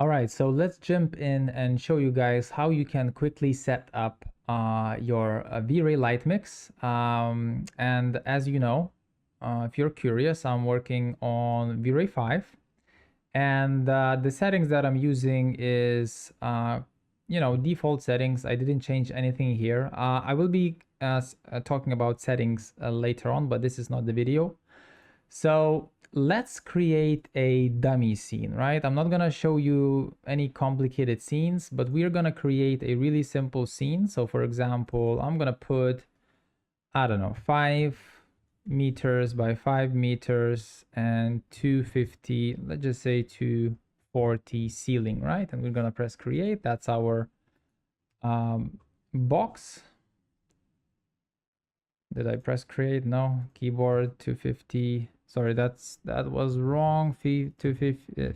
All right, so let's jump in and show you guys how you can quickly set up your V-Ray LightMix. And as you know, if you're curious, I'm working on V-Ray 5. And the settings that I'm using is, default settings. I didn't change anything here. I will be talking about settings later on, but this is not the video. So let's create a dummy scene, right? I'm not gonna show you any complicated scenes, but we're gonna create a really simple scene. So for example, I'm gonna put, I don't know, 5 meters by 5 meters and 250, let's just say 240 ceiling, right? And we're gonna press create. That's our box. Did I press create? No. Keyboard 250. Sorry, that was wrong. 250.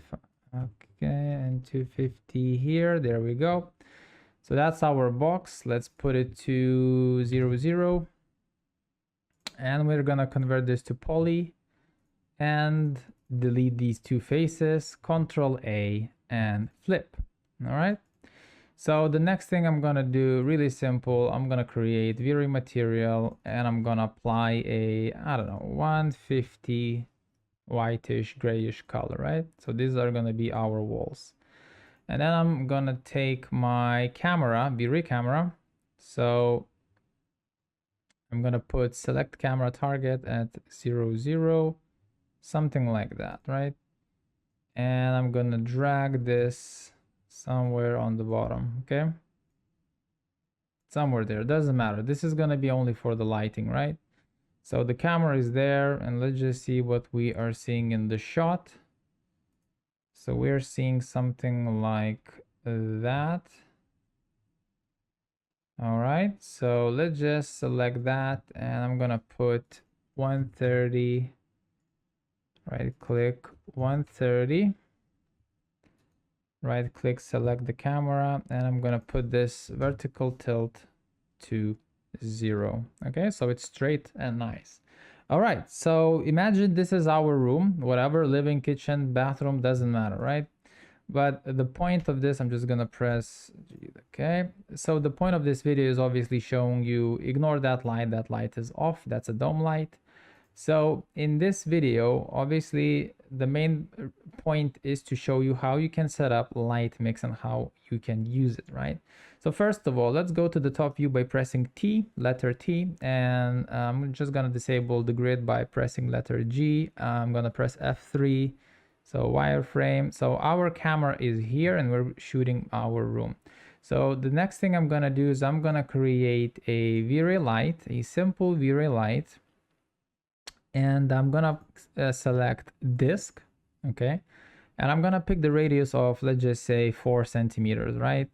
Okay, and 250 here. There we go. So that's our box. Let's put it to 0, 0. And we're gonna convert this to poly and delete these two faces. Control A and flip. All right. So the next thing I'm gonna do, really simple, I'm gonna create V-Ray material and I'm gonna apply a, I don't know, 150 whitish grayish color, right? So these are gonna be our walls. And then I'm gonna take my camera, V-Ray camera. So I'm gonna put select camera target at 0, 0, something like that, right? And I'm gonna drag this somewhere on the bottom, okay? Somewhere there, doesn't matter. This is gonna be only for the lighting, right? So the camera is there, and let's just see what we are seeing in the shot. So we're seeing something like that. All right, so let's just select that, and I'm gonna put 130, right click 130. Right click, select the camera, and I'm gonna put this vertical tilt to 0. Okay, so it's straight and nice. All right, so imagine this is our room, whatever, living, kitchen, bathroom, doesn't matter, right? But the point of this, I'm just gonna press G, okay. So the point of this video is obviously showing you, ignore that light is off, that's a dome light. So in this video, obviously the main point is to show you how you can set up LightMix and how you can use it, right? So first of all, let's go to the top view by pressing T, letter T, and I'm just gonna disable the grid by pressing letter G. I'm gonna press F3, so wireframe. So our camera is here and we're shooting our room. So the next thing I'm gonna do is I'm gonna create a V-Ray light, a simple V-Ray light. And I'm gonna select disk, okay? And I'm gonna pick the radius of, let's just say 4 centimeters, right?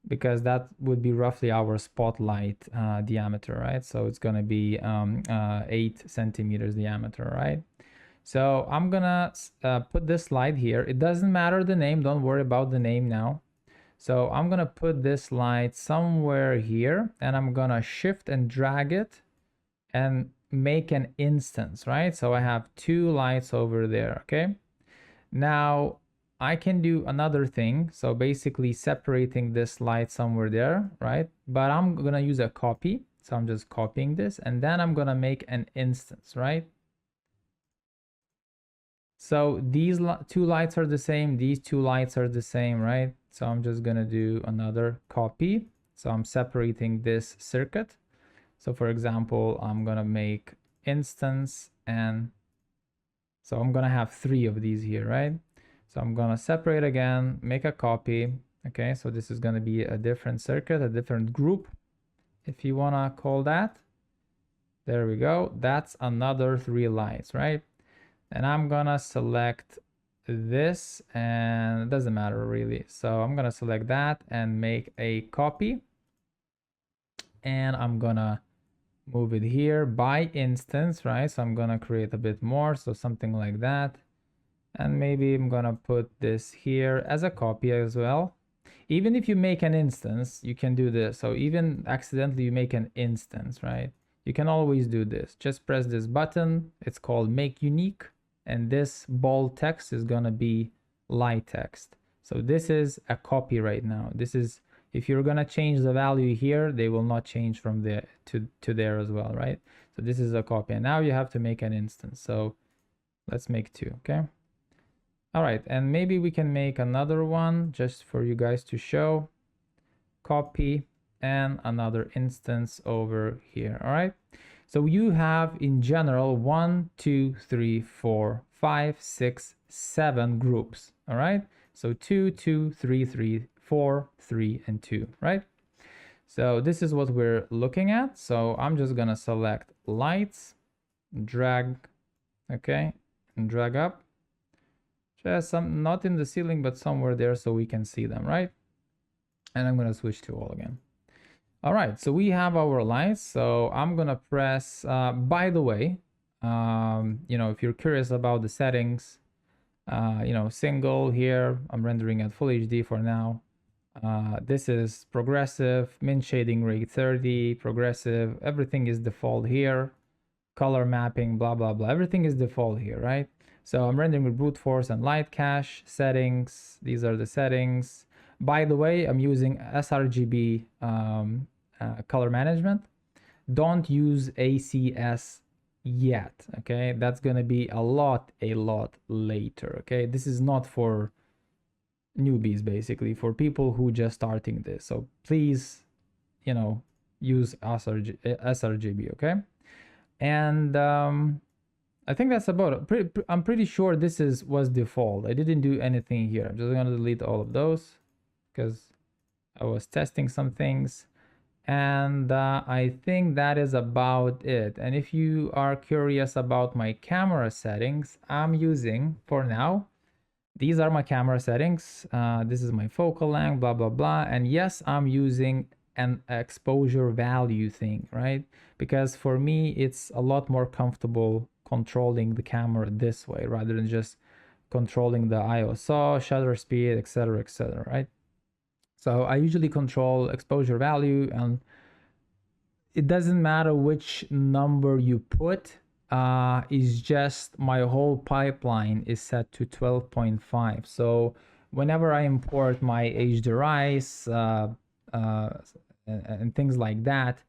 Because that would be roughly our spotlight diameter, right? So it's gonna be 8 centimeters diameter, right? So I'm gonna put this light here. It doesn't matter the name, don't worry about the name now. So I'm gonna put this light somewhere here, and I'm gonna shift and drag it and make an instance, right? So I have 2 lights over there, okay? Now I can do another thing. So basically separating this light somewhere there, right? But I'm gonna use a copy. So I'm just copying this, and then I'm gonna make an instance, right? So these 2 lights are the same, these 2 lights are the same, right? So I'm just gonna do another copy. So I'm separating this circuit. So for example, I'm gonna make instance, and so I'm gonna have 3 of these here, right? So I'm gonna separate again, make a copy. Okay, so this is gonna be a different circuit, a different group, if you wanna call that. There we go. That's another 3 lights, right? And I'm gonna select this, and it doesn't matter really. So I'm gonna select that and make a copy, and I'm gonna move it here by instance, right? So I'm gonna create a bit more, so something like that. And maybe I'm gonna put this here as a copy as well. Even if you make an instance, you can do this. So even accidentally you make an instance, right? You can always do this. Just press this button. It's called make unique. And this bold text is gonna be light text. So this is a copy right now. This is, if you're gonna change the value here, they will not change from there to there as well, right? So this is a copy, and now you have to make an instance. So let's make two, okay? All right, and maybe we can make another one just for you guys to show. Copy and another instance over here. All right, so you have in general 1, 2, 3, 4, 5, 6, 7 groups. All right, so 2, 2, 3, 3, 4, 3, and 2, right? So this is what we're looking at. So I'm just gonna select lights, drag, okay, and drag up. Just some, not in the ceiling, but somewhere there so we can see them, right? And I'm gonna switch to all again. All right, so we have our lights. So I'm gonna press, by the way, if you're curious about the settings, single here, I'm rendering at full HD for now. This is progressive, min shading rate 30, progressive, everything is default here. Color mapping, blah, blah, blah, everything is default here, right? So I'm rendering with brute force and light cache settings. These are the settings. By the way, I'm using sRGB color management. Don't use ACS yet, okay? That's gonna be a lot later, okay? This is not for newbies, basically, for people who just starting this. So please, use sRGB, okay? And I think that's about it. I'm pretty sure this was default. I didn't do anything here. I'm just gonna delete all of those because I was testing some things. And I think that is about it. And if you are curious about my camera settings, I'm using, for now, these are my camera settings. This is my focal length, blah, blah, blah. And yes, I'm using an exposure value thing, right? Because for me, it's a lot more comfortable controlling the camera this way rather than just controlling the ISO, shutter speed, etc., right? So I usually control exposure value, and it doesn't matter which number you put. Is just my whole pipeline is set to 12.5. So whenever I import my HDRIs and things like that,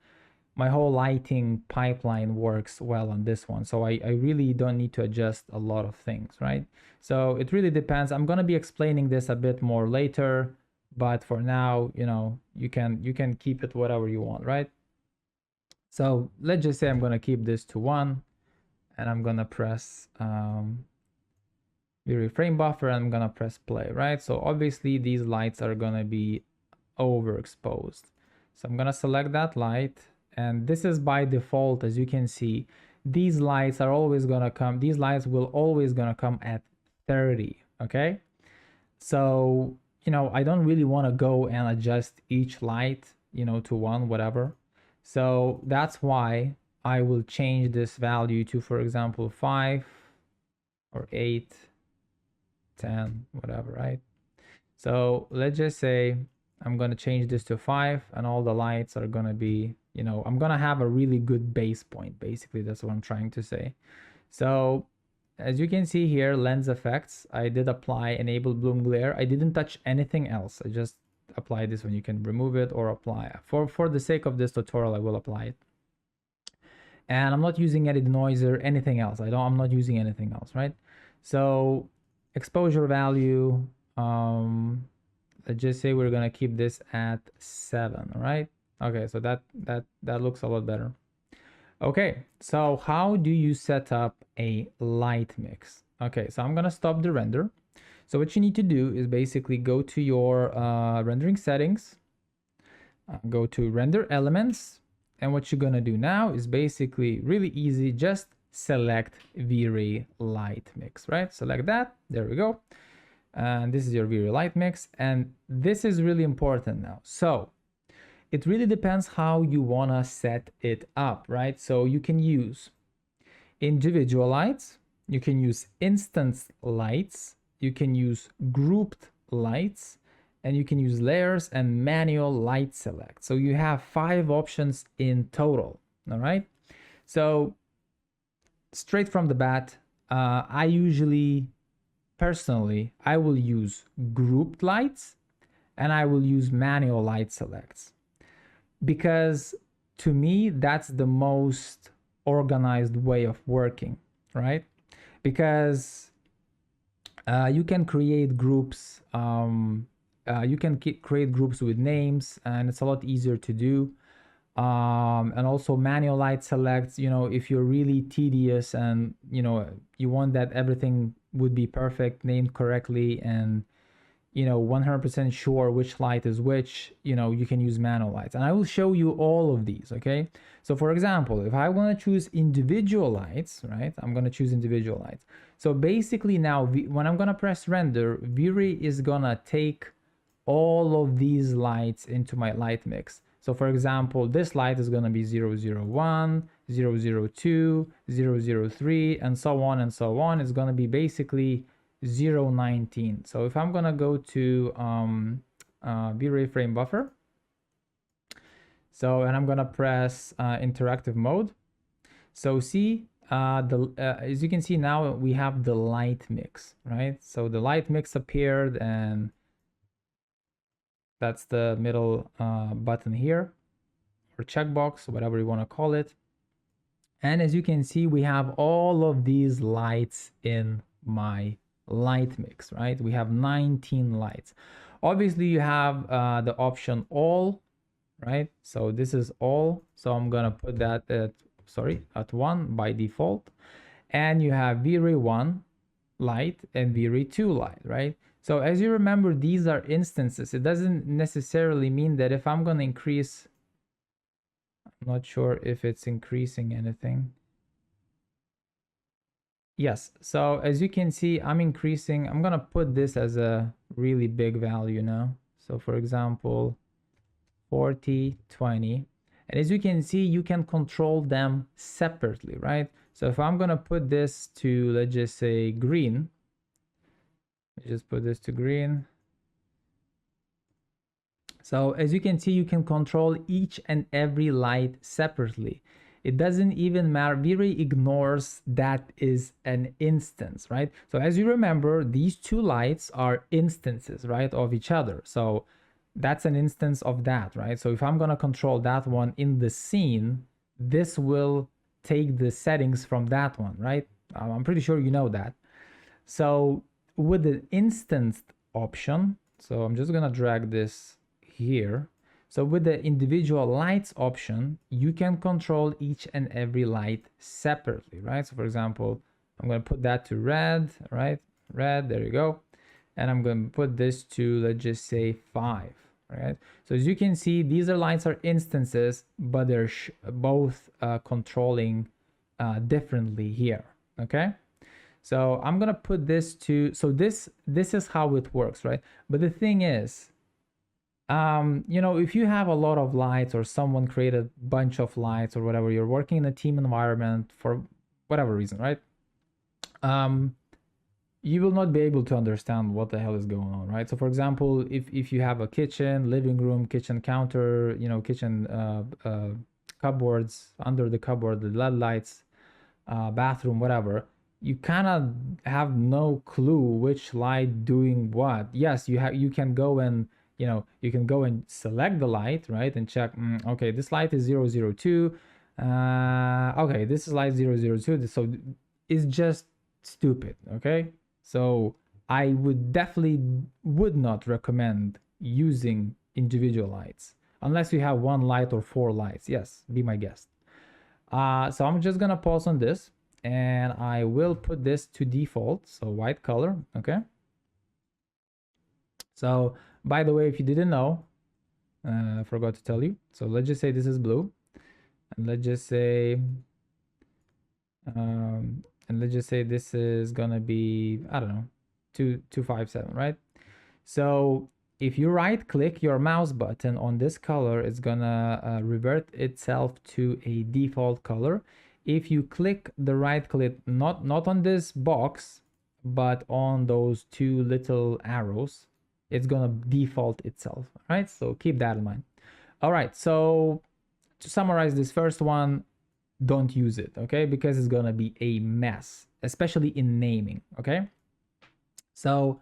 my whole lighting pipeline works well on this one. So I really don't need to adjust a lot of things, right? So it really depends. I'm gonna be explaining this a bit more later, but for now, you can keep it whatever you want, right? So let's just say I'm gonna keep this to 1, and I'm gonna press V-Ray frame buffer, and I'm gonna press play, right? So obviously these lights are gonna be overexposed. So I'm gonna select that light, and this is by default. As you can see, these lights are always gonna come, these lights will always gonna come at 30, okay? So, I don't really wanna go and adjust each light, to 1, whatever. So that's why I will change this value to, for example, 5 or 8, 10, whatever, right? So let's just say I'm going to change this to 5, and all the lights are going to be, I'm going to have a really good base point. Basically, that's what I'm trying to say. So as you can see here, lens effects, I did apply enable bloom glare. I didn't touch anything else. I just applied this one. You can remove it or apply. For the sake of this tutorial, I will apply it. And I'm not using any denoiser, anything else. I'm not using anything else, right? So exposure value, let's just say we're gonna keep this at 7, right? Okay, so that looks a lot better. Okay, so how do you set up a light mix? Okay, so I'm gonna stop the render. So what you need to do is basically go to your rendering settings, go to render elements, and what you're gonna do now is basically really easy. Just select V-Ray LightMix, right? Select that, there we go. And this is your V-Ray LightMix, and this is really important now. So it really depends how you wanna set it up, right? So you can use individual lights, you can use instance lights, you can use grouped lights, and you can use layers and manual light select. So you have 5 options in total, all right? So straight from the bat, I usually personally, I will use grouped lights and I will use manual light selects, because to me, that's the most organized way of working, right? Because you can create groups, you can create groups with names, and it's a lot easier to do. And also manual light selects, if you're really tedious and you want that everything would be perfect, named correctly, and 100% sure which light is which, you can use manual lights, and I will show you all of these. Okay, so for example, if I want to choose individual lights, right, I'm going to choose individual lights. So basically now when I'm going to press render, VRay is going to take all of these lights into my light mix. So for example, this light is going to be 001, 002, 003, and so on and so on. It's going to be basically 019. So if I'm going to go to V-Ray frame buffer, and I'm going to press interactive mode. So see, as you can see now, we have the light mix, right? So the light mix appeared, and that's the middle button here, or checkbox, whatever you want to call it. And as you can see, we have all of these lights in my light mix, right? We have 19 lights. Obviously, you have the option all, right? So this is all. So I'm gonna put that at 1 by default. And you have V-Ray 1 light and V-Ray 2 light, right? So as you remember, these are instances. It doesn't necessarily mean that if I'm gonna increase, I'm not sure if it's increasing anything. Yes, so as you can see, I'm increasing. I'm gonna put this as a really big value now. So for example, 40, 20. And as you can see, you can control them separately, right? So if I'm gonna put this to, let's just say, green, let's just put this to green. So as you can see, you can control each and every light separately. It doesn't even matter. V-Ray ignores that is an instance, right? So as you remember, these two lights are instances, right, of each other. So that's an instance of that, right? So if I'm gonna control that one in the scene, this will take the settings from that one, right? I'm pretty sure you know that. So with the instance option, so I'm just gonna drag this here. So with the individual lights option, you can control each and every light separately, right? So for example, I'm going to put that to red, right? Red, there you go. And I'm going to put this to, let's just say 5, right? So as you can see, these lights are instances, but they're both controlling differently here, okay? So I'm going to put this to, so this is how it works, right? But the thing is, if you have a lot of lights, or someone created a bunch of lights or whatever, you're working in a team environment for whatever reason, right? You will not be able to understand what the hell is going on, right? So for example, if you have a kitchen, living room, kitchen counter, kitchen cupboards, under the cupboard, the LED lights, bathroom, whatever, you kind of have no clue which light doing what. Yes, you can go and you can go and select the light, right, and check, okay, this light is 002, okay, this is light 002, so it's just stupid, okay? So I would definitely would not recommend using individual lights unless you have 1 light or 4 lights. Yes, be my guest. So I'm just gonna pause on this, and I will put this to default, so white color, okay? So by the way, if you didn't know, I forgot to tell you. So let's just say this is blue, and let's just say, this is gonna be, I don't know, 257, right? So if you right click your mouse button on this color, it's gonna revert itself to a default color. If you click the right click, not on this box, but on those 2 little arrows, it's gonna default itself, right? So keep that in mind. All right, so to summarize this first one, don't use it, okay? Because it's gonna be a mess, especially in naming, okay? So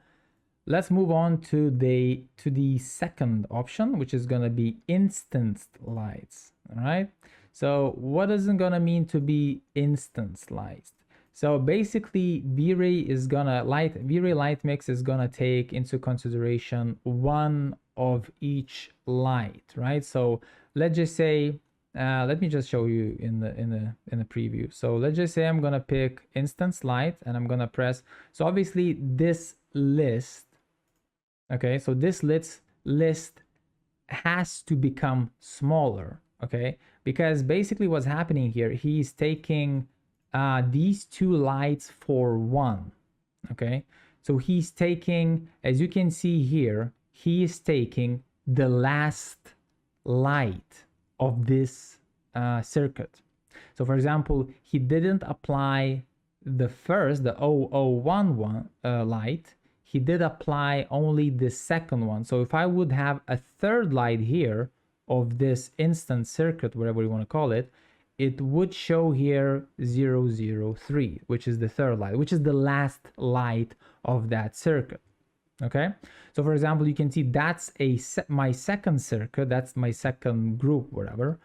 let's move on to the second option, which is gonna be instanced lights. All right. So what is it gonna mean to be instanced lights? So basically, V-Ray LightMix is gonna take into consideration one of each light, right? So let's just say, let me just show you in the preview. So let's just say I'm gonna pick instance light and I'm gonna press. So obviously this list, okay, so this list has to become smaller, okay, because basically what's happening here, he's taking these two lights for one, okay. So he's taking, as you can see here, he is taking the last light of this circuit. So for example, he didn't apply the 0011 light, he did apply only the second one. So if I would have a third light here of this instant circuit, whatever you want to call it, it would show here 003, which is the third light, which is the last light of that circuit. Okay, so for example, you can see that's my second circuit, that's my second group, whatever.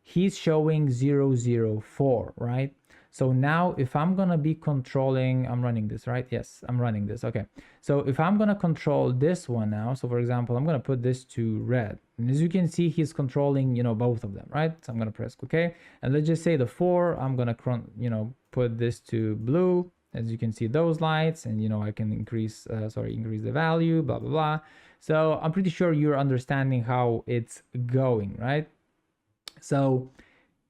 He's showing 004, right? So now if I'm gonna be controlling, I'm running this, right? Yes, I'm running this. Okay, so if I'm gonna control this one now, so for example, I'm gonna put this to red, and as you can see, he's controlling, you know, both of them, right? So I'm gonna press OK, and let's just say the 4, I'm gonna, you know, put this to blue. As you can see, those lights, and you know, I can increase the value, blah blah blah. So I'm pretty sure you're understanding how it's going, right? So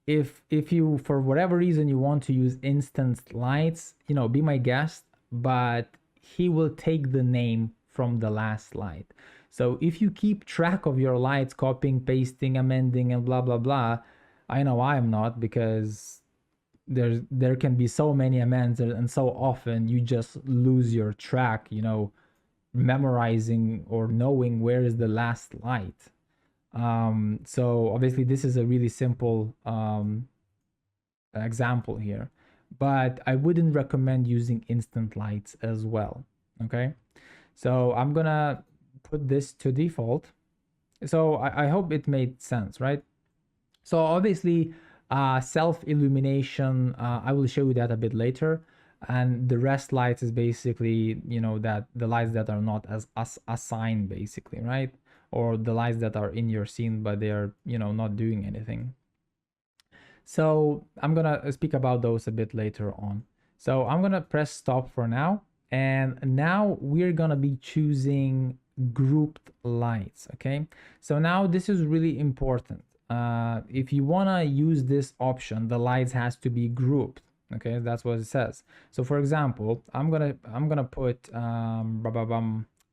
if you, for whatever reason, you want to use instant lights, you know, be my guest, but he will take the name from the last light. So if you keep track of your lights, copying, pasting, amending, and blah blah blah, I know I'm not, because there can be so many amends, and so often you just lose your track, you know, memorizing or knowing where is the last light. So obviously this is a really simple example here, but I wouldn't recommend using instant lights as well. Okay, so I'm gonna put this to default. So I hope it made sense, right? So obviously self illumination, I will show you that a bit later, and the rest lights is basically, you know, that the lights that are not as assigned, basically, right? Or the lights that are in your scene but they are, you know, not doing anything. So I'm gonna speak about those a bit later on. So I'm gonna press stop for now, and now we're gonna be choosing grouped lights. Okay, so now this is really important. If you wanna use this option, the lights has to be grouped. Okay, that's what it says. So for example, I'm gonna put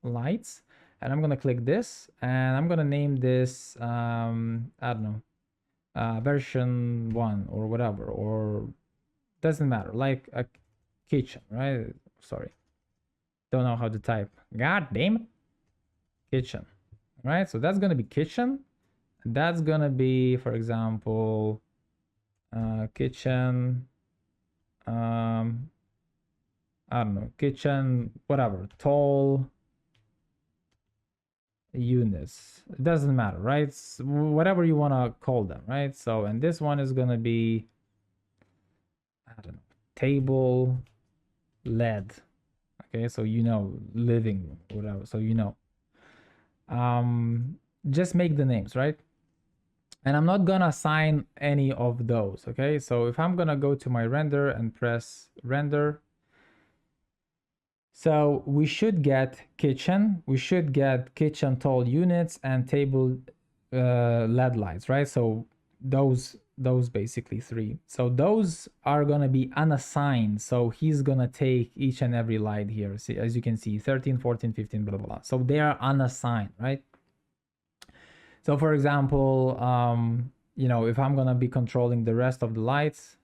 lights, and I'm gonna click this, and I'm gonna name this I don't know, version 1 or whatever, or doesn't matter, like a kitchen, right? Sorry, don't know how to type, god damn it. Kitchen, right? So that's gonna be kitchen. That's gonna be, for example, kitchen, I don't know, kitchen, whatever, tall units, it doesn't matter, right? It's whatever you want to call them, right? So, and this one is gonna be, I don't know, table LED. Okay, so you know, living room, whatever, so you know, just make the names, right? And I'm not gonna assign any of those. Okay, so if I'm gonna go to my render and press render, so we should get kitchen, tall units, and table LED lights, right? So those basically 3. So those are gonna be unassigned. So he's gonna take each and every light here. See, as you can see, 13, 14, 15, blah blah blah. So they are unassigned, right? So for example, you know, if I'm gonna be controlling the rest of the lights,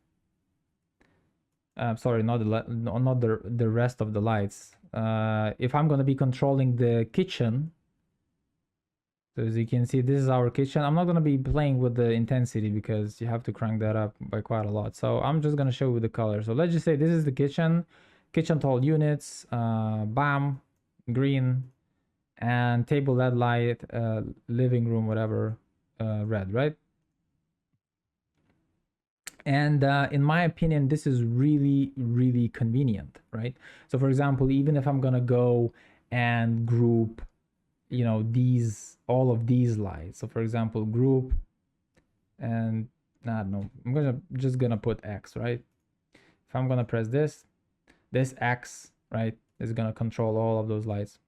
sorry, not the rest of the lights. If I'm gonna be controlling the kitchen, so as you can see, this is our kitchen. I'm not gonna be playing with the intensity because you have to crank that up by quite a lot. So I'm just gonna show you the color. So let's just say this is the kitchen tall units, bam, green, and table LED light, living room, whatever, red, right? And in my opinion, this is really, really convenient, right? So for example, even if I'm gonna go and group, all of these lights. So for example, group, and I don't know, I'm just gonna put X, right? If I'm gonna press this X, right, is gonna control all of those lights,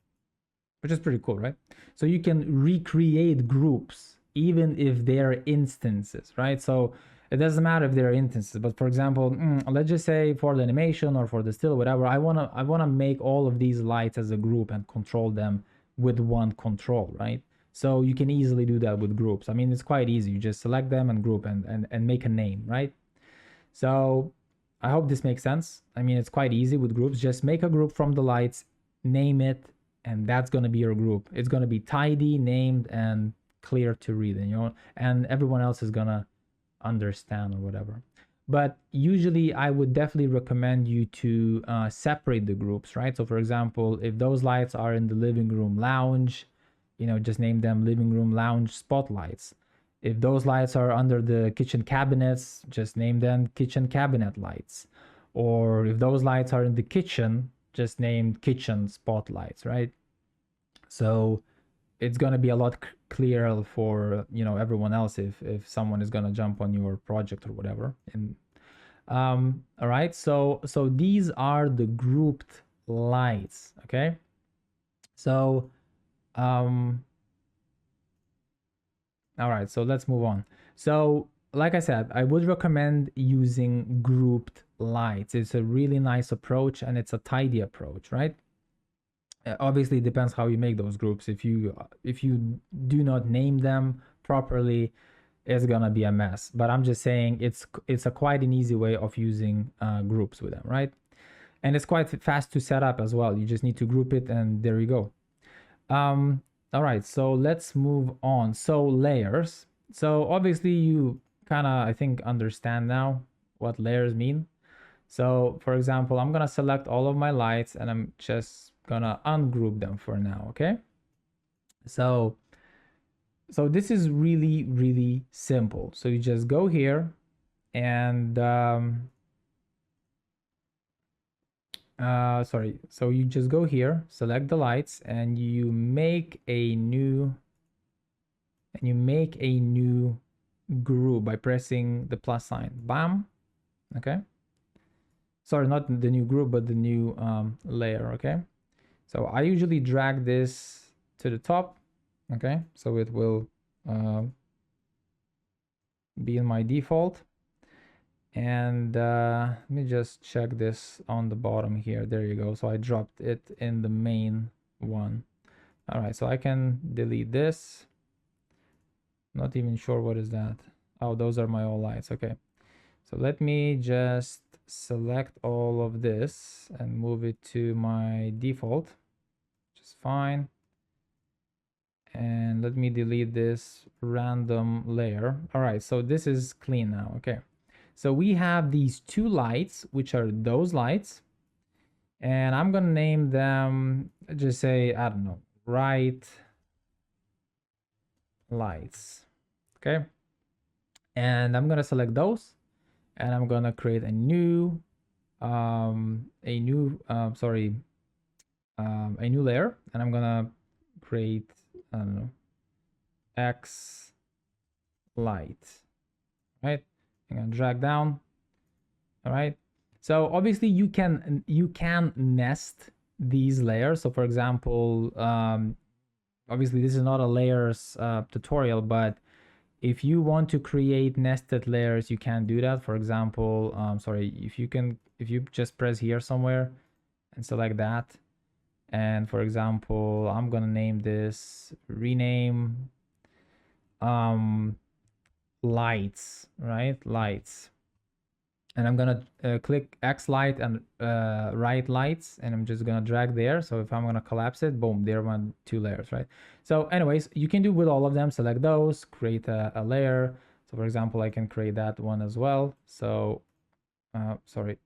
which is pretty cool, right? So you can recreate groups even if they're instances, right? So it doesn't matter if they're instances, but for example, let's just say for the animation or for the still, whatever, I wanna make all of these lights as a group and control them with one control, right? So you can easily do that with groups. I mean, it's quite easy. You just select them and group and make a name, right? So I hope this makes sense. I mean, it's quite easy with groups. Just make a group from the lights, name it, and that's going to be your group. It's going to be tidy, named, and clear to read, and everyone else is going to understand or whatever. But usually I would definitely recommend you to separate the groups, right? So for example, if those lights are in the living room lounge, just name them living room lounge spotlights. If those lights are under the kitchen cabinets, just name them kitchen cabinet lights. Or if those lights are in the kitchen, just name kitchen spotlights, right? So it's going to be a lot clearer for everyone else if someone is going to jump on your project or whatever. And all right, so these are the grouped lights. Okay, so all right, so let's move on. So like I said, I would recommend using grouped lights. It's a really nice approach and it's a tidy approach, right? Obviously it depends how you make those groups. If you do not name them properly, it's gonna be a mess. But I'm just saying it's a quite an easy way of using groups with them, right? And it's quite fast to set up as well. You just need to group it and there you go. All right, so let's move on. So layers. So obviously you kind of, I think, understand now what layers mean. So for example, I'm gonna select all of my lights and I'm just gonna ungroup them for now, okay? So this is really, really simple. So you just go here and sorry. So you just go here, select the lights, and you make a new group by pressing the plus sign. Bam. Okay. Sorry, not the new group, but the new layer. Okay. So I usually drag this to the top. Okay. So it will be in my default. And let me just check this on the bottom here. There you go. So I dropped it in the main one. All right. So I can delete this. Not even sure what is that. Oh, those are my all lights. Okay. So let me just select all of this and move it to my default, which is fine. And let me delete this random layer. All right, so this is clean now. Okay. So we have these two lights, which are those lights. And I'm going to name them, just say, I don't know, right lights. Okay. And I'm going to select those and I'm going to create a new layer, and I'm gonna create, I don't know, X light, right? I'm gonna drag down. All right. So obviously you can nest these layers. So for example, obviously this is not a layers tutorial, but if you want to create nested layers, you can do that. For example, if you just press here somewhere and select that. And for example, I'm gonna name this rename lights, right? Lights. And I'm gonna click X light and right lights, and I'm just gonna drag there. So if I'm gonna collapse it, boom, there are two layers, right? So anyways, you can do with all of them, select those, create a layer. So for example, I can create that one as well. So let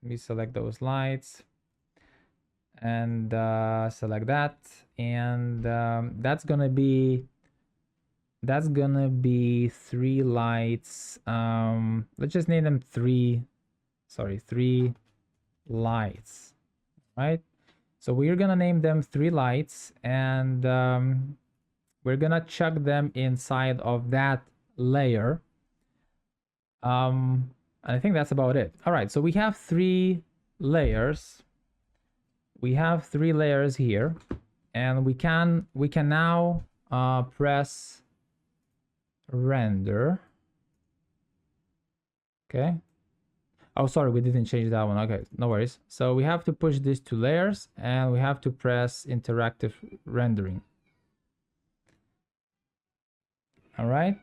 me select those lights. and select that, and that's gonna be 3 lights. Let's just name them 3 lights, right? So we're gonna name them 3 lights, and we're gonna chuck them inside of that layer. I think that's about it. All right, so we have 3 layers. We have 3 layers here, and we can now press render. Okay. Oh, sorry, we didn't change that one. Okay, no worries. So we have to push this to layers, and we have to press interactive rendering. All right.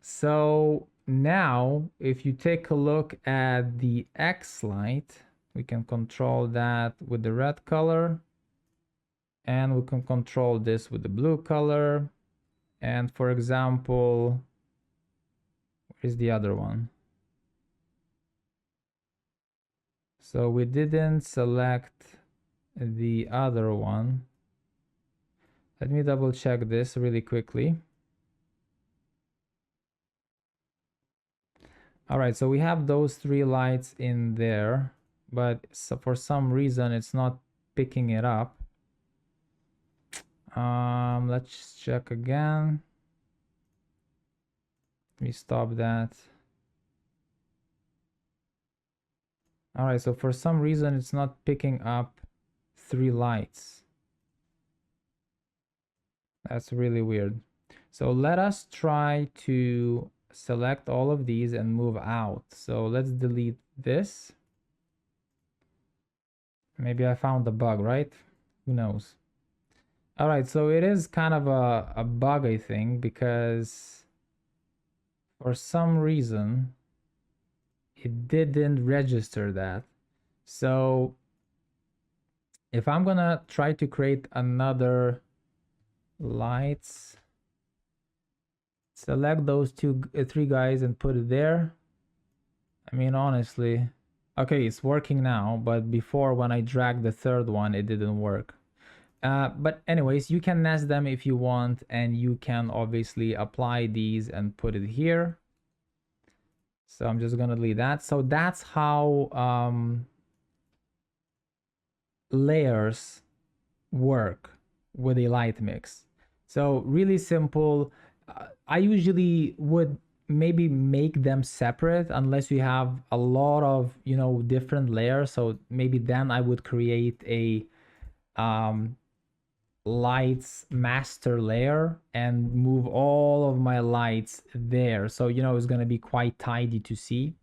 So now if you take a look at the X light, we can control that with the red color, and we can control this with the blue color. And for example, where's the other one? So we didn't select the other one. Let me double check this really quickly. All right, so we have those 3 lights in there, but for some reason it's not picking it up. Let's check again. Let me stop that. All right, so for some reason it's not picking up 3 lights. That's really weird. So let us try to select all of these and move out. So let's delete this. Maybe I found the bug, right? Who knows? All right, so it is kind of a bug, I think, because for some reason it didn't register that. So if I'm gonna try to create another lights, select those 3 guys and put it there. I mean, honestly, okay, it's working now, but before when I dragged the 3rd one, it didn't work. But anyways, you can nest them if you want, and you can obviously apply these and put it here. So I'm just gonna delete that. So that's how layers work with a LightMix. So really simple. I usually would maybe make them separate unless you have a lot of, you know, different layers. So maybe then I would create a lights master layer and move all of my lights there. So, you know, it's going to be quite tidy to see.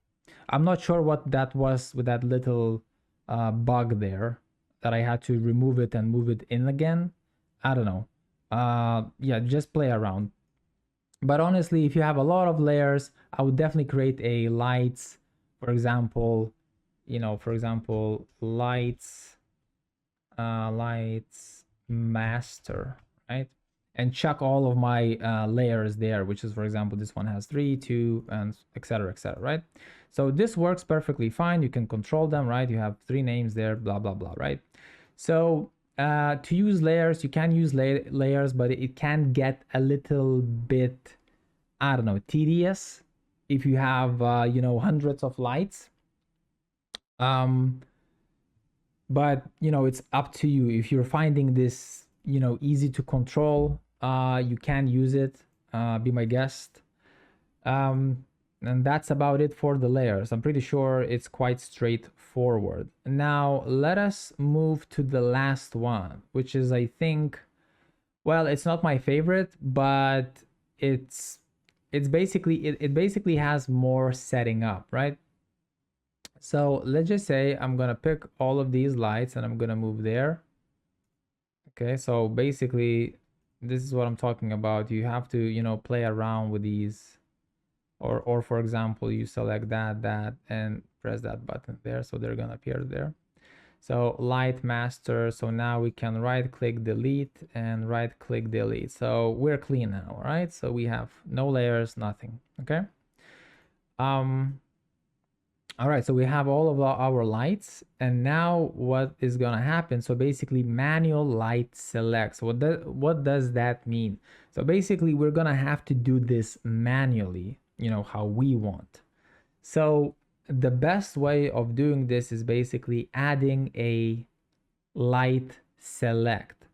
I'm not sure what that was with that little bug there that I had to remove it and move it in again. I don't know. Yeah, just play around. But honestly, if you have a lot of layers, I would definitely create a lights, for example, you know, for example, lights master, right? And chuck all of my layers there, which is, for example, this one has 3, 2, and etc., right? So this works perfectly fine. You can control them, right? You have 3 names there, blah, blah, blah, right? So to use layers, you can use layers, but it can get a little bit, I don't know, tedious if you have, you know, hundreds of lights. But you know, it's up to you. If you're finding this, you know, easy to control, you can use it. Be my guest. And that's about it for the layers. I'm pretty sure it's quite straightforward. Now let us move to the last one, which is, I think, well, it's not my favorite, but it's basically it basically has more setting up, right? So let's just say I'm gonna pick all of these lights and I'm gonna move there. Okay, so basically this is what I'm talking about. You have to, you know, play around with these, or for example, you select that and press that button there, so they're gonna appear there. So light master, so now we can right click delete and right click delete. So we're clean now, right? So we have no layers, nothing. Okay. All right, so we have all of our lights, and now what is gonna happen? So basically, manual light select. So what does that mean? So basically, we're gonna have to do this manually, you know, how we want. So the best way of doing this is basically adding a light select.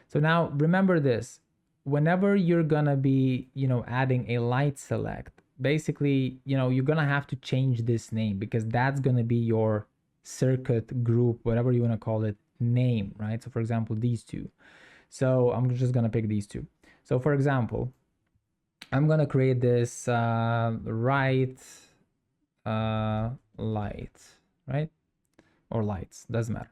So now remember this, whenever you're gonna be, you know, adding a light select, basically, you know, you're gonna have to change this name because that's gonna be your circuit group, whatever you wanna call it, name, right? So for example, these two. So I'm just gonna pick these two. So for example, I'm gonna create this right light, right? Or lights, doesn't matter.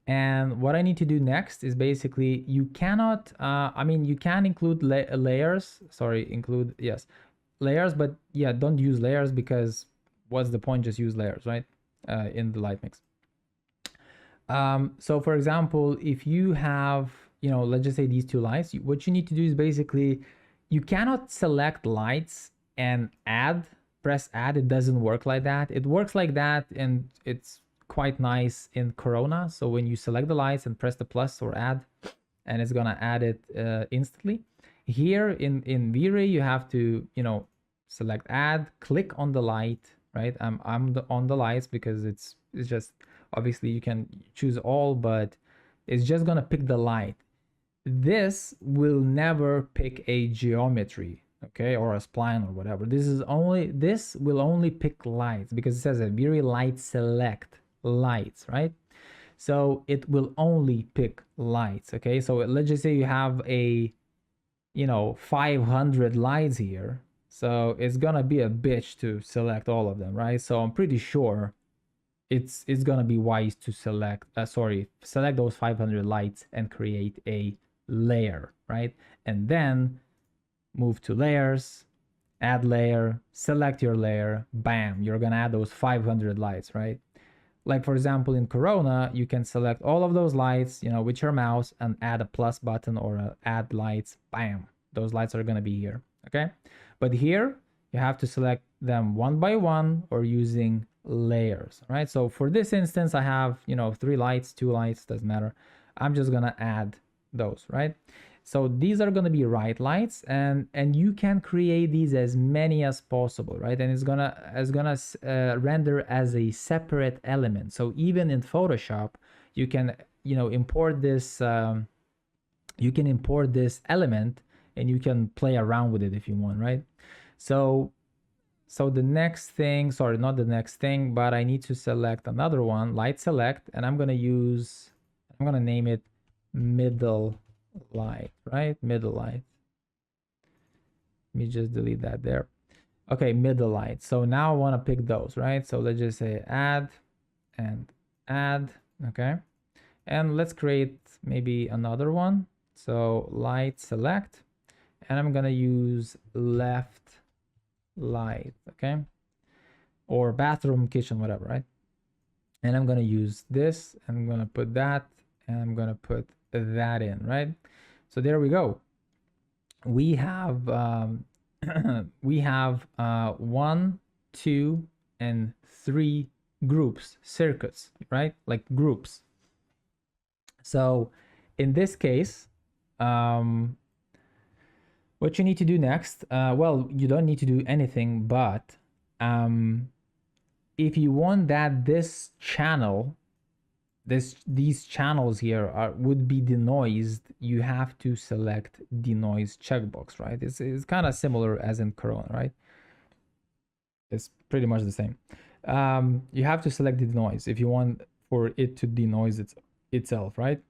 And what I need to do next is basically, you cannot, I mean, you can include layers, sorry, include, yes, layers, but yeah, don't use layers because what's the point? Just use layers, right? In the LightMix. So for example, if you have, you know, let's just say these two lights, what you need to do is basically, you cannot select lights and add, press add. It doesn't work like that. It works like that, and it's quite nice in Corona. So when you select the lights and press the plus or add, and it's gonna add it instantly. Here in V-Ray, you have to, you know, select add, click on the light, right? I'm on the lights because it's just, obviously you can choose all, but it's just gonna pick the light. This will never pick a geometry, okay, or a spline or whatever. This will only pick lights because it says a V-Ray light select lights, right? So it will only pick lights, okay? So let's just say you have a, you know, 500 lights here. So it's gonna be a bitch to select all of them, right? So I'm pretty sure it's gonna be wise to select, select those 500 lights and create a layer, right? And then move to layers, add layer, select your layer, bam, you're gonna add those 500 lights, right? Like for example, in Corona, you can select all of those lights, you know, with your mouse and add a plus button or a add lights, bam, those lights are gonna be here, okay? But here, you have to select them one by one or using layers, right? So for this instance, I have, you know, 3 lights, 2 lights, doesn't matter. I'm just gonna add those, right? So these are going to be right lights, and you can create these as many as possible, right? And it's gonna render as a separate element. So even in Photoshop, you can, you know, import this you can import this element and you can play around with it if you want, right? So the next thing, sorry, not the next thing, but I need to select another one, light select, and I'm gonna name it middle light, right? Middle light. Let me just delete that there. Okay, middle light. So now I want to pick those, right? So let's just say add and add, okay? And let's create maybe another one. So light select, and I'm gonna use left light, okay? Or bathroom, kitchen, whatever, right? And I'm gonna use this, and I'm gonna put that, and I'm gonna put that in, right? So there we go. We have we have 1, 2, and 3 groups, circuits, right? Like groups. So in this case, what you need to do next, well, you don't need to do anything, but if you want that this channel, these channels here would be denoised, you have to select denoise checkbox, right? It's kind of similar as in Corona, right? It's pretty much the same. You have to select the denoise if you want for it to denoise itself, right?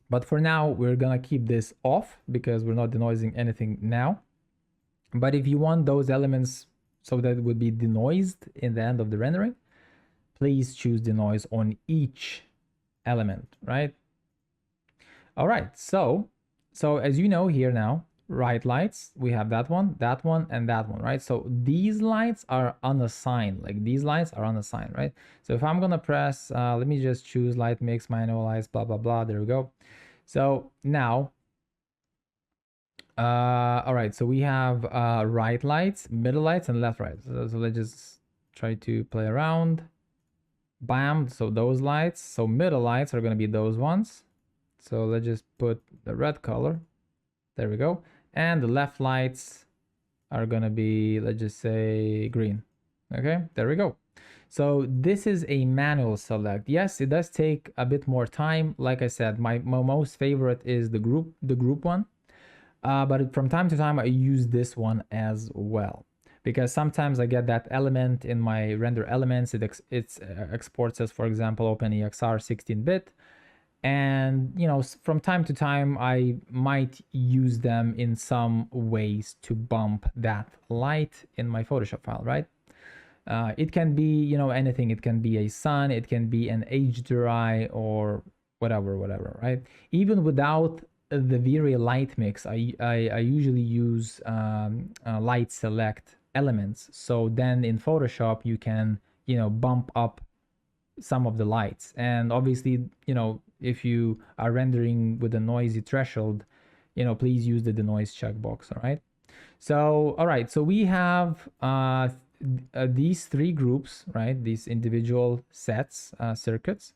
But for now, we're gonna keep this off because we're not denoising anything now. But if you want those elements so that it would be denoised in the end of the rendering, please choose denoise on each element, right? All right, so as you know here now, right lights, we have that one, and that one, right? So these lights are unassigned, like these lights are unassigned, right? So if I'm gonna press, let me just choose light mix, manual lights, blah, blah, blah, there we go. So now, all right, so we have right lights, middle lights, and left lights. So let's just try to play around. Bam, so those lights, so middle lights are gonna be those ones. So let's just put the red color. There we go. And the left lights are gonna be, let's just say green. Okay, there we go. So this is a manual select. Yes, it does take a bit more time. Like I said, my most favorite is the group one. But from time to time, I use this one as well, because sometimes I get that element in my render elements. It exports as, for example, OpenEXR 16-bit. And, you know, from time to time, I might use them in some ways to bump that light in my Photoshop file, right? It can be, you know, anything. It can be a sun, it can be an HDRI or whatever, right? Even without the V-Ray LightMix, I usually use light select elements. So then in Photoshop, you can, you know, bump up some of the lights. And obviously, you know, if you are rendering with a noisy threshold, you know, please use the denoise checkbox. All right. So, all right. So we have these three groups, right? These individual sets, circuits.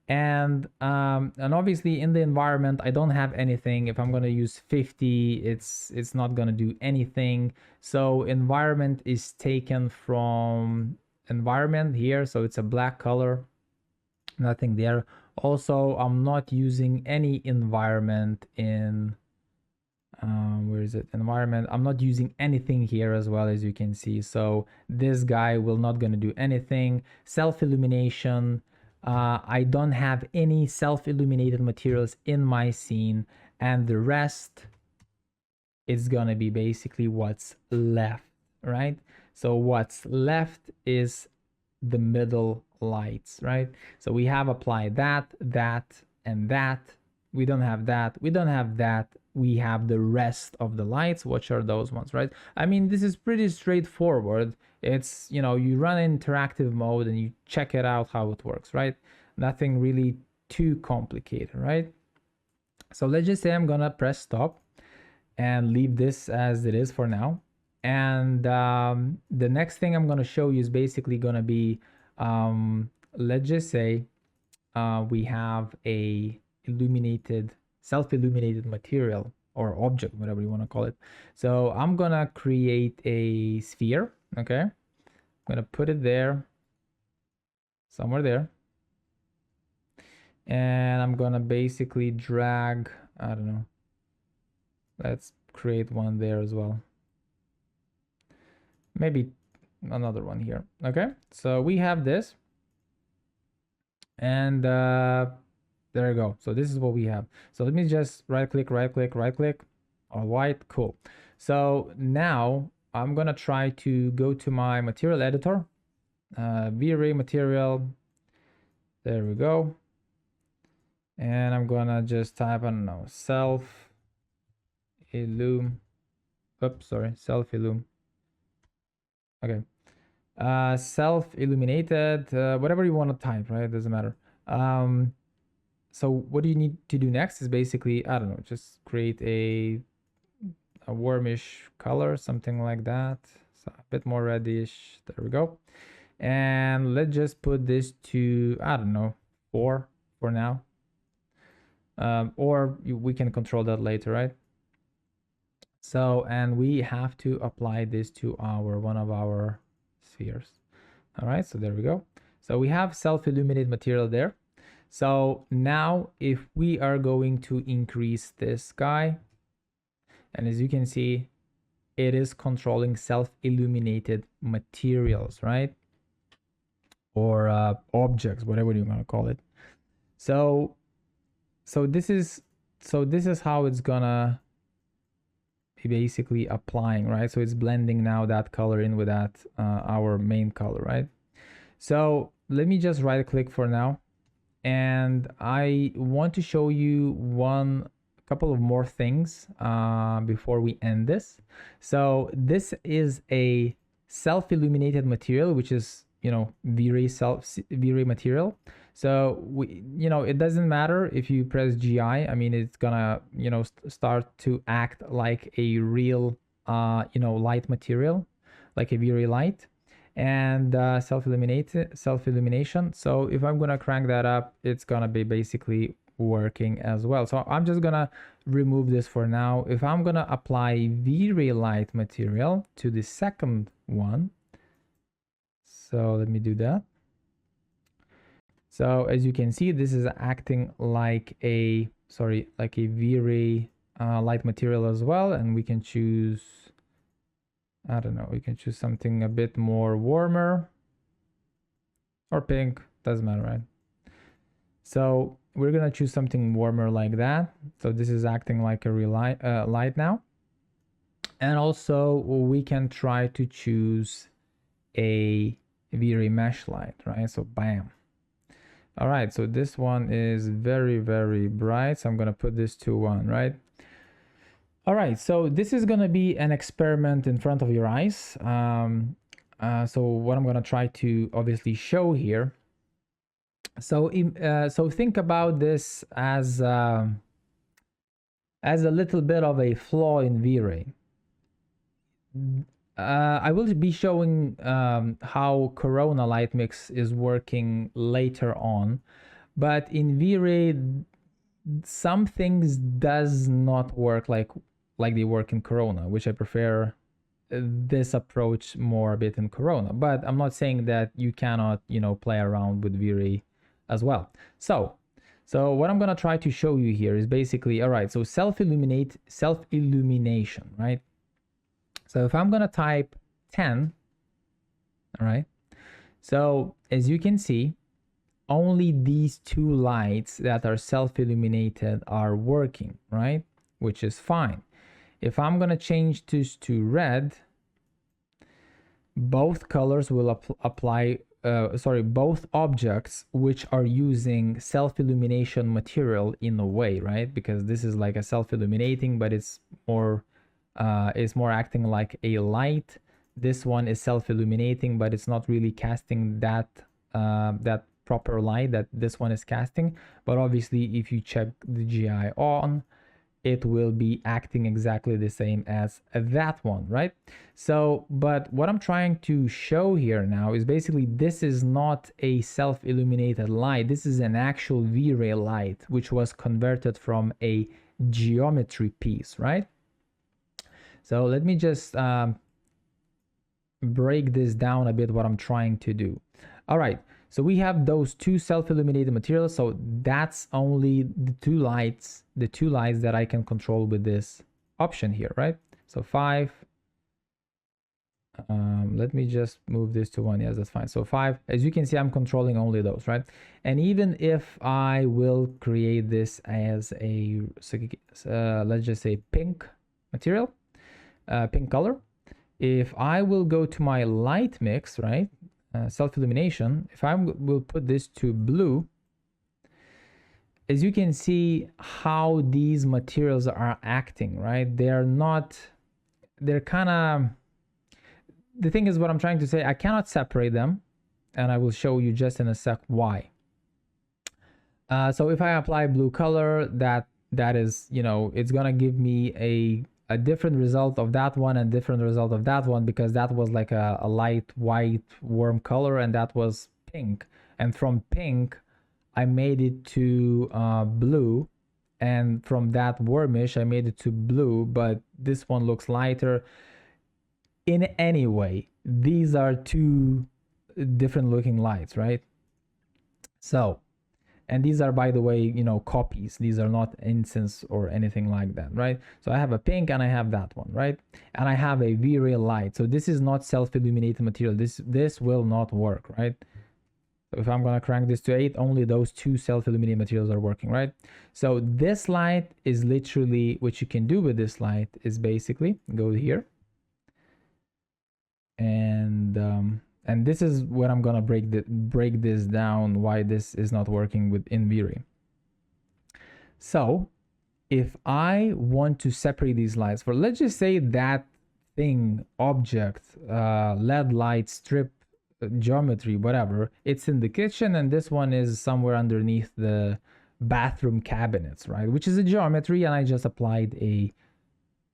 And obviously in the environment, I don't have anything. If I'm going to use 50, it's not going to do anything. So environment is taken from environment here. So it's a black color, nothing there. Also, I'm not using any environment in, where is it? Environment. I'm not using anything here as well, as you can see. So this guy will not going to do anything. Self-illumination. I don't have any self-illuminated materials in my scene, and the rest is gonna be basically what's left, right? So what's left is the middle lights, right? So we have applied that, and that. We don't have that, we don't have that. We have the rest of the lights. Which are those ones, right? I mean, this is pretty straightforward. It's, you know, you run interactive mode and you check it out how it works, right? Nothing really too complicated, right? So let's just say I'm gonna press stop and leave this as it is for now. And the next thing I'm gonna show you is basically gonna be, let's just say we have a self-illuminated material or object, whatever you want to call it. So I'm gonna create a sphere. Okay, I'm gonna put it there, somewhere there, and I'm gonna basically drag, I don't know, let's create one there as well, maybe another one here. Okay, so we have this, and there you go. So this is what we have. So let me just right click, all white, cool. So now I'm gonna try to go to my material editor, V-Ray material, there we go. And I'm gonna just type, I don't know, self-illum, oops, sorry, self-illum. Okay, self-illuminated, whatever you want to type, right? It doesn't matter. So what do you need to do next is basically, I don't know, just create a warmish color, something like that. So a bit more reddish. There we go. And let's just put this to, I don't know, 4 for now. Or we can control that later, right? So, and we have to apply this to one of our spheres. All right, so there we go. So we have self-illuminated material there. So now if we are going to increase this guy, and as you can see, it is controlling self-illuminated materials, right? Or objects, whatever you want to call it. So this is how it's gonna be basically applying, right? So it's blending now that color in with that our main color, right? So let me just right click for now, and I want to show you a couple of more things before we end this. So this is a self-illuminated material, which is, you know, V-Ray material. So you know, it doesn't matter if you press GI. I mean, it's gonna, you know, start to act like a real, you know, light material, like a V-Ray light. and self-illumination. So if I'm gonna crank that up, it's gonna be basically working as well. So I'm just gonna remove this for now. If I'm gonna apply V-Ray light material to the second one, so let me do that. So as you can see, this is acting like a V-Ray light material as well, and we can choose, I don't know, we can choose something a bit more warmer or pink, doesn't matter, right? So we're gonna choose something warmer like that. So this is acting like a real light now. And also we can try to choose a V-Ray mesh light, right? So bam. All right, so this one is very, very bright. So I'm gonna put this to 1, right? All right, so this is gonna be an experiment in front of your eyes. So what I'm gonna try to obviously show here. So think about this as a little bit of a flaw in V-Ray. I will be showing how Corona LightMix is working later on, but in V-Ray, some things does not work like they work in Corona, which I prefer this approach more a bit in Corona. But I'm not saying that you cannot, play around with V-Ray as well. So what I'm gonna try to show you here is basically, all right, so self-illumination, right? So if I'm gonna type 10, all right, so as you can see, only these 2 lights that are self-illuminated are working, right? Which is fine. If I'm gonna change this to red, both colors will apply, both objects which are using self-illumination material in a way, right? Because this is like a self-illuminating, but it's more acting like a light. This one is self-illuminating, but it's not really casting that proper light that this one is casting. But obviously, if you check the GI on, it will be acting exactly the same as that one, right? So, but what I'm trying to show here now is basically this is not a self-illuminated light. This is an actual V-Ray light, which was converted from a geometry piece, right? So let me just break this down a bit, what I'm trying to do. All right, so we have those 2 self-illuminated materials. So that's only the two lights that I can control with this option here, right? So 5. Let me just move this to 1. Yes, that's fine. So 5, as you can see, I'm controlling only those, right? And even if I will create this as a, let's just say pink material, pink color, if I will go to my light mix, right, self-illumination, if I will put this to blue, as you can see how these materials are acting, right? They're kind of, the thing is, what I'm trying to say, I cannot separate them, and I will show you just in a sec why. So if I apply blue color, that is, it's gonna give me a different result of that one and different result of that one, because that was like a light white warm color, and that was pink, and from pink I made it to blue, and from that warmish I made it to blue, but this one looks lighter. In any way, these are 2 different looking lights, right? So, and these are, by the way, copies. These are not instance or anything like that, right? So I have a pink and I have that one, right? And I have a V-Ray light. So this is not self-illuminated material. This will not work, right? So if I'm gonna crank this to 8, only those 2 self-illuminated materials are working, right? So this light is literally, what you can do with this light is basically go here, and this is what I'm gonna break this down, why this is not working within V-Ray. So if I want to separate these lights, for let's just say that thing, object, LED light, strip, geometry, whatever, it's in the kitchen, and this one is somewhere underneath the bathroom cabinets, right? Which is a geometry, and I just applied a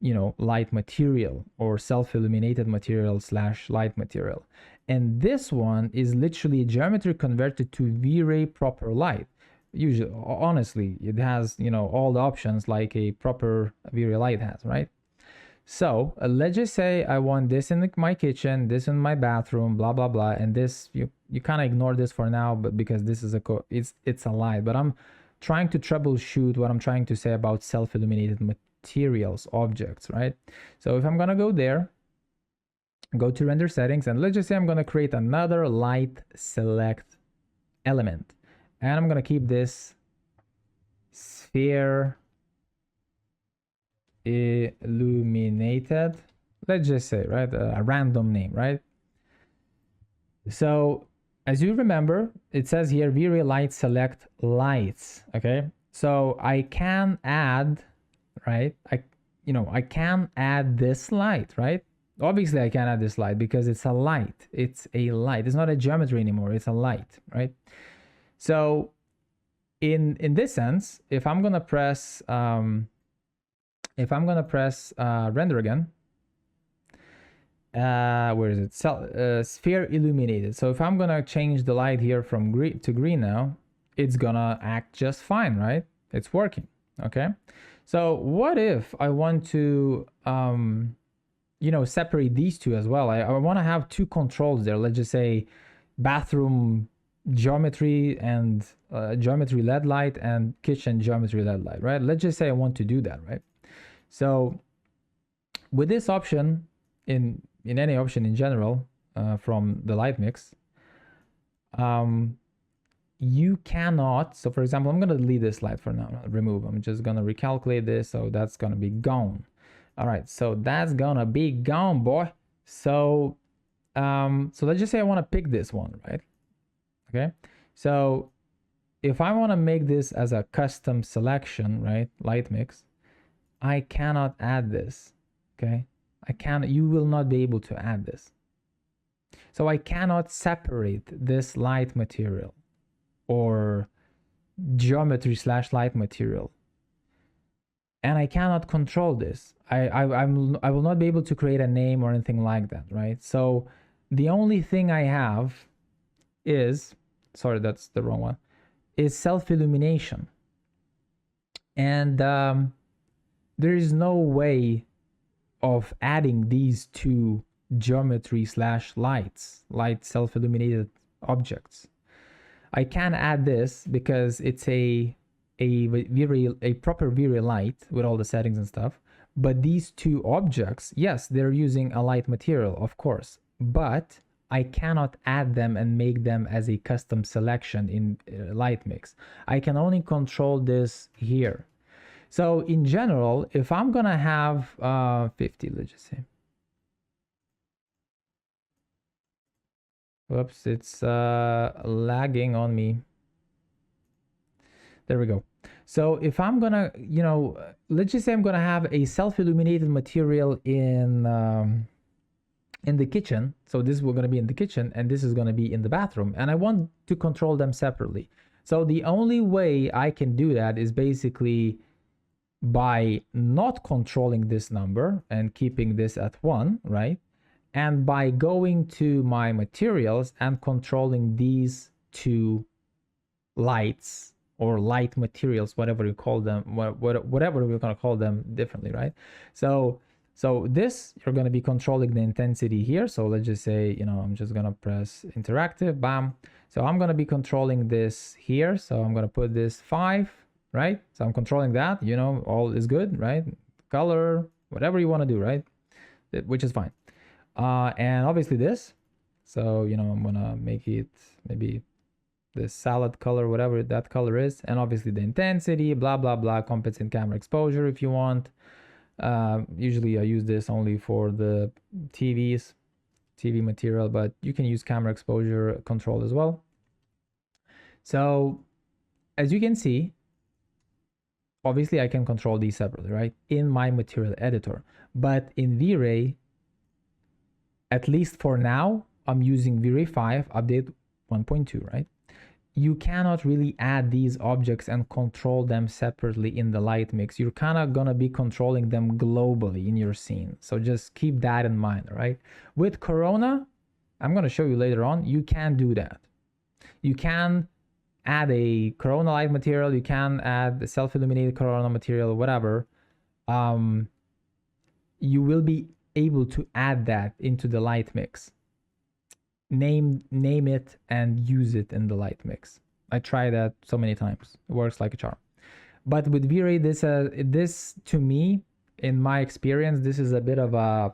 light material or self-illuminated material / light material. And this one is literally geometry converted to V-Ray proper light. Usually, honestly, it has, all the options like a proper V-Ray light has, right? So let's just say I want this in my kitchen, this in my bathroom, blah, blah, blah. And this, you kind of ignore this for now, but because this is it's a light, but I'm trying to troubleshoot what I'm trying to say about self-illuminated materials objects, right? So if I'm going to go there, go to render settings, and let's just say I'm going to create another light select element, and I'm going to keep this sphere illuminated, let's just say, right, a random name, right? So as you remember, it says here V-Ray light select lights. Okay, so I can add, right, I can add this light, right? Obviously I can add this light because it's a light. It's a light. It's not a geometry anymore. It's a light, right? So in this sense, if I'm gonna press render again, where is it? Sphere illuminated. So if I'm gonna change the light here from green to green now, it's gonna act just fine, right? It's working. Okay. So what if I want to separate these two as well? I want to have two controls there. Let's just say bathroom geometry and geometry LED light and kitchen geometry LED light, right? Let's just say I want to do that, right? So with this option, in any option in general from the LightMix, you cannot, so for example, I'm going to delete this light for now, remove. I'm just going to recalculate this, so that's going to be gone. All right, so that's going to be gone, boy. So let's just say I want to pick this one, right? Okay, so if I want to make this as a custom selection, right, LightMix, I cannot add this. Okay, you will not be able to add this. So I cannot separate this light material or geometry / light material, and I cannot control this. I will not be able to create a name or anything like that, right? So the only thing I have is, sorry, that's the wrong one, is self-illumination. And there is no way of adding these two geometry / light self-illuminated objects. I can add this because it's a proper V-Ray light with all the settings and stuff. But these two objects, yes, they're using a light material, of course, but I cannot add them and make them as a custom selection in LightMix. I can only control this here. So in general, if I'm gonna have 50, let's just say. Whoops, it's lagging on me. There we go. So if I'm gonna, let's just say I'm gonna have a self-illuminated material in the kitchen. So this is gonna be in the kitchen, and this is gonna be in the bathroom, and I want to control them separately. So the only way I can do that is basically by not controlling this number and keeping this at 1, right? And by going to my materials and controlling these two lights or light materials, whatever you call them, whatever we're going to call them differently, right? So this, you're going to be controlling the intensity here. So let's just say, I'm just going to press interactive, bam. So I'm going to be controlling this here. So I'm going to put this 5, right? So I'm controlling that, all is good, right? Color, whatever you want to do, right? Which is fine. And obviously this, so, I'm going to make it maybe the salad color, whatever that color is. And obviously the intensity, blah, blah, blah, compensate camera exposure if you want. Usually I use this only for the TV material, but you can use camera exposure control as well. So as you can see, obviously I can control these separately, right? In my material editor, but in V-Ray, at least for now, I'm using V-Ray 5 update 1.2, right? you cannot really add these objects and control them separately in the LightMix. You're kind of gonna be controlling them globally in your scene. So just keep that in mind, right? With Corona, I'm gonna show you later on, you can do that. You can add a Corona light material, you can add the self-illuminated Corona material, whatever. You will be able to add that into the LightMix. Name it and use it in the LightMix. I tried that so many times. It works like a charm. But with V-Ray, this to me, in my experience, this is a bit of a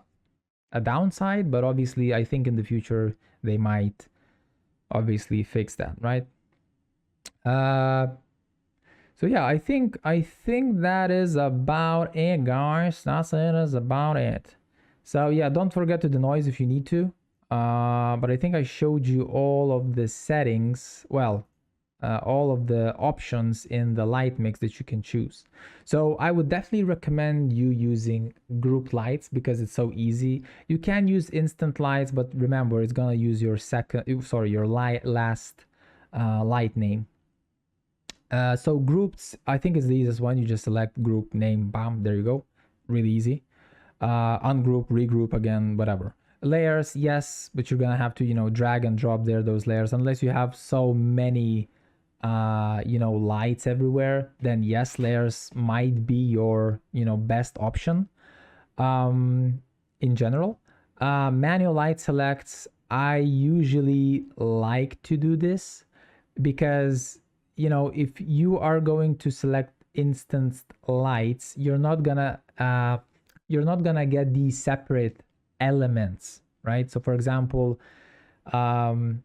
downside, but obviously I think in the future they might obviously fix that, right? So yeah, I think that is about it, guys. That's about it. So yeah, don't forget to denoise if you need to. But I think I showed you all of the settings, well, all of the options in the LightMix that you can choose. So I would definitely recommend you using group lights because it's so easy. You can use instant lights, but remember it's gonna use your last light name. So groups, I think is the easiest one. You just select group name, bam, there you go. Really easy. Ungroup, regroup again, whatever. Layers, yes, but you're gonna have to drag and drop those layers unless you have so many lights everywhere. Then yes, layers might be your best option in general. Manual light selects, I usually like to do this because if you are going to select instant lights, you're not gonna get these separate elements, right? So for example, I'm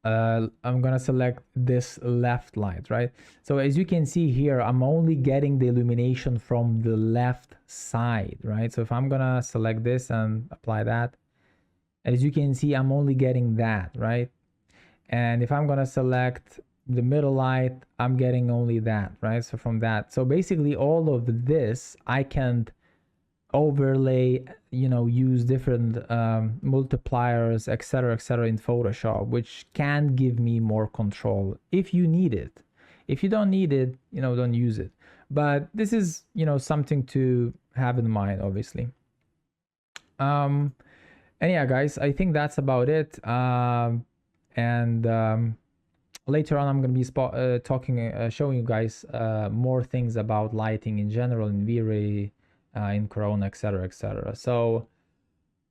gonna select this left light, right? So as you can see here, I'm only getting the illumination from the left side, right? So if I'm gonna select this and apply that, as you can see, I'm only getting that, right? And if I'm gonna select the middle light, I'm getting only that, right? So from that, so basically all of this I can overlay, use different multipliers, etc in Photoshop, which can give me more control if you need it. If you don't need it, don't use it. But this is something to have in mind, obviously. And yeah, guys, I think that's about it. Later on I'm going to be showing you guys more things about lighting in general in V-Ray, in Corona, etc. So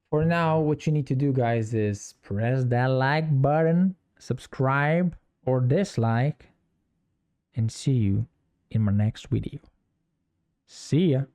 for now, what you need to do, guys, is press that like button, subscribe or dislike, and see you in my next video. See ya.